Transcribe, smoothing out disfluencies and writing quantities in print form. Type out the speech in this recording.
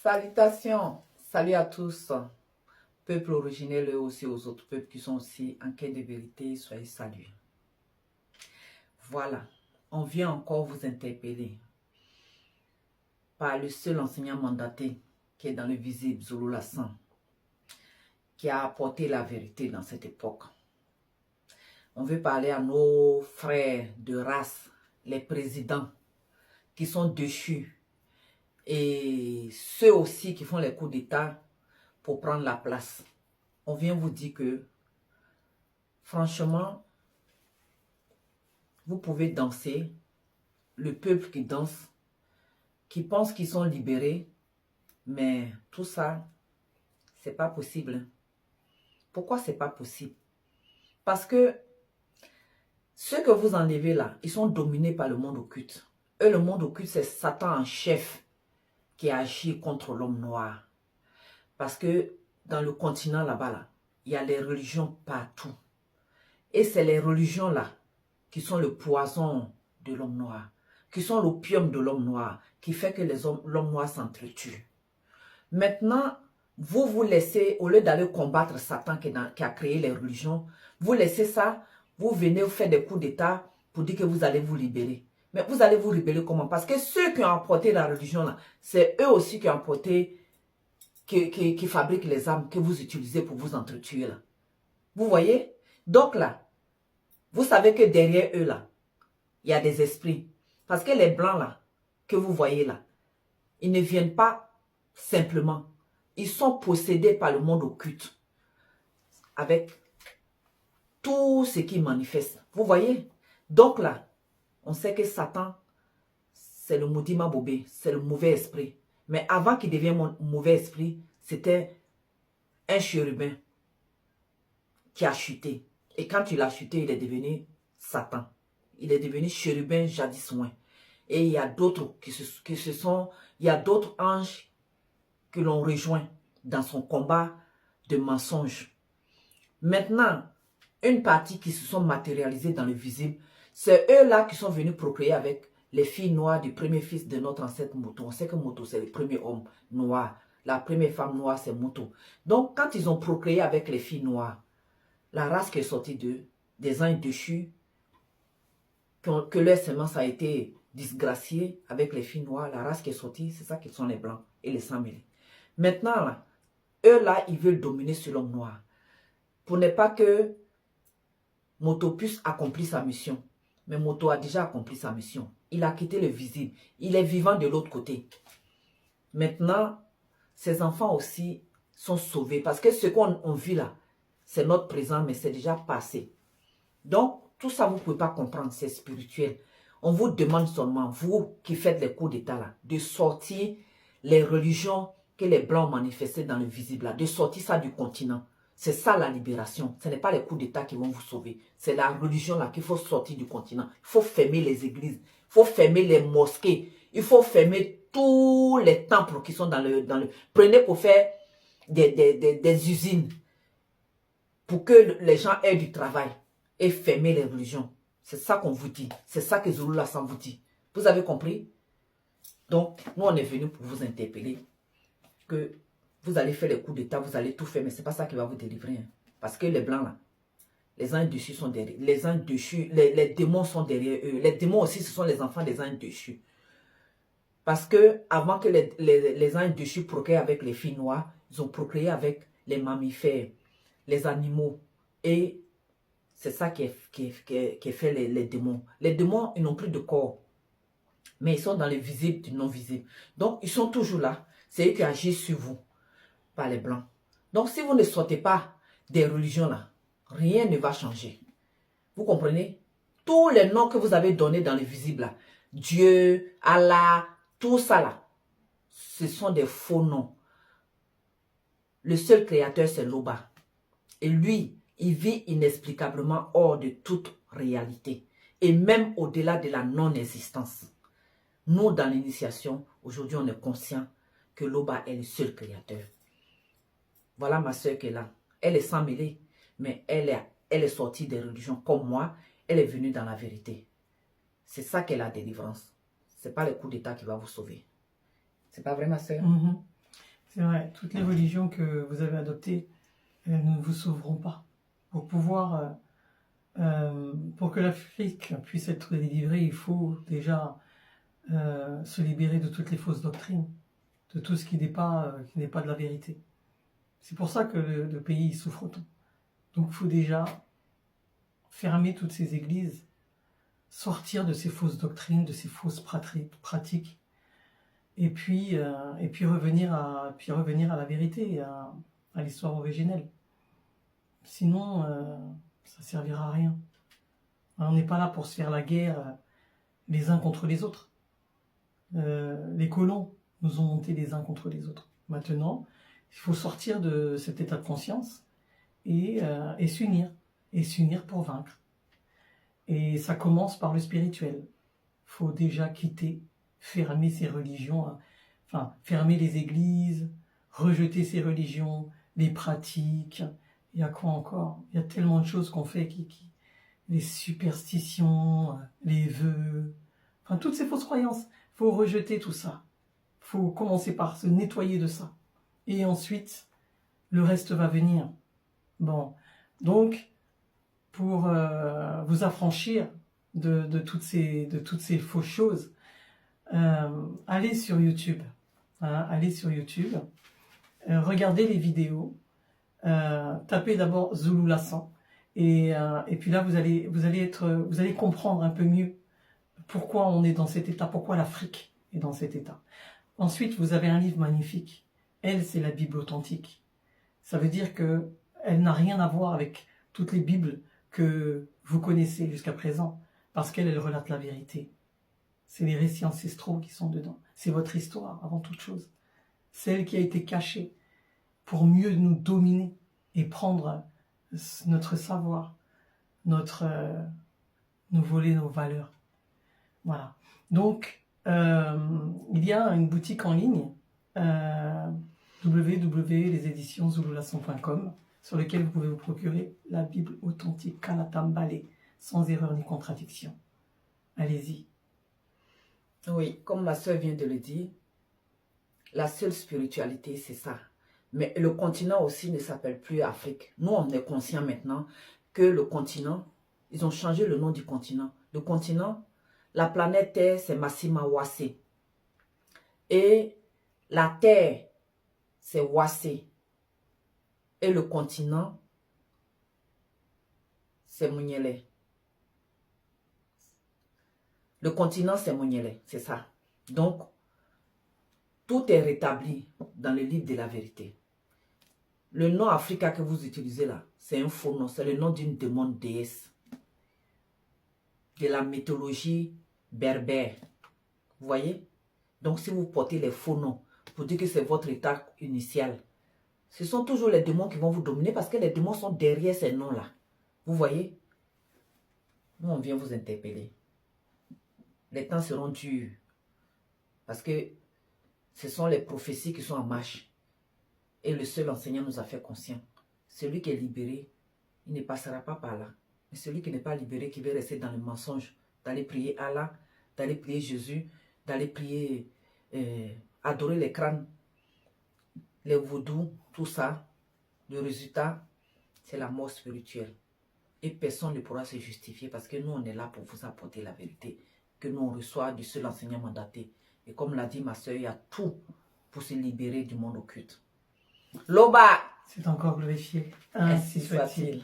Salutations, salut à tous, peuple originel et aussi aux autres peuples qui sont aussi en quête de vérité, soyez salués. Voilà, on vient encore vous interpeller par le seul enseignant mandaté qui est dans le visible, Zulu Lassan, qui a apporté la vérité dans cette époque. On veut parler à nos frères de race, les présidents qui sont déchus et ceux aussi qui font les coups d'État pour prendre la place. On vient vous dire que, franchement, vous pouvez danser, le peuple qui danse, qui pense qu'ils sont libérés, mais tout ça, c'est pas possible. Pourquoi c'est pas possible? Parce que ceux que vous enlevez là, ils sont dominés par le monde occulte. Eux, le monde occulte, c'est Satan en chef qui agit contre l'homme noir. Parce que dans le continent là-bas, là, il y a les religions partout. Et c'est les religions là qui sont le poison de l'homme noir, qui sont l'opium de l'homme noir, qui fait que l'homme noir s'entretue. Maintenant, vous laissez, au lieu d'aller combattre Satan qui a créé les religions, vous laissez ça, vous venez vous faire des coups d'État pour dire que vous allez vous libérer. Mais vous allez vous libérer comment? Parce que ceux qui ont apporté la religion là, c'est eux aussi qui ont apporté, qui fabriquent les armes que vous utilisez pour vous entretuer là. Vous voyez? Donc là, vous savez que derrière eux là, il y a des esprits. Parce que les blancs là, que vous voyez là, ils ne viennent pas simplement. Ils sont possédés par le monde occulte. Avec tout ce qui manifeste. Vous voyez? Donc là, on sait que Satan, c'est le maudit Mabobé, c'est le mauvais esprit. Mais avant qu'il devienne mon mauvais esprit, c'était un chérubin qui a chuté. Et quand il a chuté, il est devenu Satan. Il est devenu chérubin jadis loin. Et il y a d'autres il y a d'autres anges que l'on rejoint dans son combat de mensonges. Maintenant, une partie qui se sont matérialisées dans le visible, c'est eux-là qui sont venus procréer avec les filles noires du premier fils de notre ancêtre Moto. On sait que Moto, c'est le premier homme noir. La première femme noire, c'est Moto. Donc, quand ils ont procréé avec les filles noires, la race qui est sortie d'eux, des anges déchus, que leur semence a été disgraciée avec les filles noires, la race qui est sortie, c'est ça qui sont les blancs et les sans mêlés. Maintenant, là, eux là, ils veulent dominer sur l'homme noir. Pour ne pas que Moto puisse accomplir sa mission. Mais Moto a déjà accompli sa mission. Il a quitté le visible. Il est vivant de l'autre côté. Maintenant, ses enfants aussi sont sauvés. Parce que ce qu'on vit là, c'est notre présent, mais c'est déjà passé. Donc, tout ça, vous ne pouvez pas comprendre, c'est spirituel. On vous demande seulement, vous qui faites les coups d'État là, de sortir les religions que les Blancs manifestaient dans le visible là, de sortir ça du continent. C'est ça la libération. Ce n'est pas les coups d'État qui vont vous sauver. C'est la religion là qu'il faut sortir du continent. Il faut fermer les églises. Il faut fermer les mosquées. Il faut fermer tous les temples qui sont dans le... Prenez pour faire des usines. Pour que les gens aient du travail. Et fermer les religions. C'est ça qu'on vous dit. C'est ça que Zulu Lassan vous dit. Vous avez compris? Donc, nous on est venus pour vous interpeller. Que vous allez faire les coups d'État, vous allez tout faire, mais ce n'est pas ça qui va vous délivrer. Hein. Parce que les blancs là, les anges déchus sont derrière. Les anges déchus, les démons sont derrière eux. Les démons aussi, ce sont les enfants des anges déchus. Parce que avant que les anges déchus procréent avec les filles noires, ils ont procréé avec les mammifères, les animaux. Et c'est ça qui fait les démons. Les démons, ils n'ont plus de corps. Mais ils sont dans le visible du non-visible. Donc, ils sont toujours là. C'est eux qui agissent sur vous. Par les blancs. Donc, si vous ne sortez pas des religions là, rien ne va changer. Vous comprenez? Tous les noms que vous avez donnés dans le visible là, Dieu, Allah, tout ça là, ce sont des faux noms. Le seul créateur, c'est Loba. Et lui, il vit inexplicablement hors de toute réalité. Et même au-delà de la non-existence. Nous, dans l'initiation, aujourd'hui, on est conscient que Loba est le seul créateur. Voilà ma soeur qui est là. Elle est sans mêlée, mais elle est sortie des religions comme moi. Elle est venue dans la vérité. C'est ça qu'est la délivrance. Ce n'est pas le coup d'État qui va vous sauver. C'est pas vrai ma soeur? C'est vrai, toutes les religions que vous avez adoptées, elles ne vous sauveront pas. Pour pouvoir, pour que l'Afrique puisse être délivrée, il faut déjà se libérer de toutes les fausses doctrines, de tout ce qui n'est pas de la vérité. C'est pour ça que le pays souffre autant. Donc il faut déjà fermer toutes ces églises, sortir de ces fausses doctrines, de ces fausses pratiques, et puis revenir à la vérité, à l'histoire originelle. Sinon, ça ne servira à rien. On n'est pas là pour se faire la guerre les uns contre les autres. Les colons nous ont montés les uns contre les autres. Maintenant, il faut sortir de cet état de conscience et s'unir pour vaincre. Et ça commence par le spirituel. Il faut déjà fermer ces religions, fermer les églises, rejeter ces religions, les pratiques. Il y a quoi encore? Il y a tellement de choses qu'on fait les superstitions, les vœux, toutes ces fausses croyances. Il faut rejeter tout ça. Il faut commencer par se nettoyer de ça. Et ensuite, le reste va venir. Bon, donc, pour vous affranchir de toutes ces fausses choses, allez sur YouTube. Allez sur YouTube. Regardez les vidéos. Tapez d'abord Zulu Lassan. Et puis là, vous allez comprendre un peu mieux pourquoi on est dans cet état, pourquoi l'Afrique est dans cet état. Ensuite, vous avez un livre magnifique. Elle, c'est la Bible authentique. Ça veut dire que elle n'a rien à voir avec toutes les Bibles que vous connaissez jusqu'à présent, parce qu'elle relate la vérité. C'est les récits ancestraux qui sont dedans. C'est votre histoire, avant toute chose. Celle qui a été cachée pour mieux nous dominer et prendre notre savoir, nous voler nos valeurs. Voilà. Donc, il y a une boutique en ligne, www.leséditionszululasson.com, sur lequel vous pouvez vous procurer la Bible authentique Kanatambale, sans erreur ni contradiction. Allez-y. Oui, comme ma soeur vient de le dire, la seule spiritualité, c'est ça. Mais le continent aussi ne s'appelle plus Afrique. Nous, on est conscient maintenant que le continent, ils ont changé le nom du continent. Le continent, la planète Terre, c'est Massima Wassé. Et la Terre, c'est Wassé. Et le continent, c'est Mounyele. Le continent, c'est Mounyele, c'est ça. Donc, tout est rétabli dans le livre de la vérité. Le nom Africa que vous utilisez là, c'est un faux nom. C'est le nom d'une démon déesse de la mythologie berbère. Vous voyez? Donc, si vous portez les faux noms pour dire que c'est votre état initial, ce sont toujours les démons qui vont vous dominer parce que les démons sont derrière ces noms-là. Vous voyez? Nous, on vient vous interpeller. Les temps seront durs parce que ce sont les prophéties qui sont en marche. Et le seul enseignant nous a fait conscient. Celui qui est libéré, il ne passera pas par là. Mais celui qui n'est pas libéré, qui veut rester dans le mensonge, d'aller prier Allah, d'aller prier Jésus, d'aller prier, adorer les crânes, les vaudous, tout ça, le résultat, c'est la mort spirituelle. Et personne ne pourra se justifier parce que nous, on est là pour vous apporter la vérité que nous, on reçoit du seul enseignant mandaté. Et comme l'a dit ma soeur, il y a tout pour se libérer du monde occulte. Loba! C'est encore glorifié. Ainsi soit-il.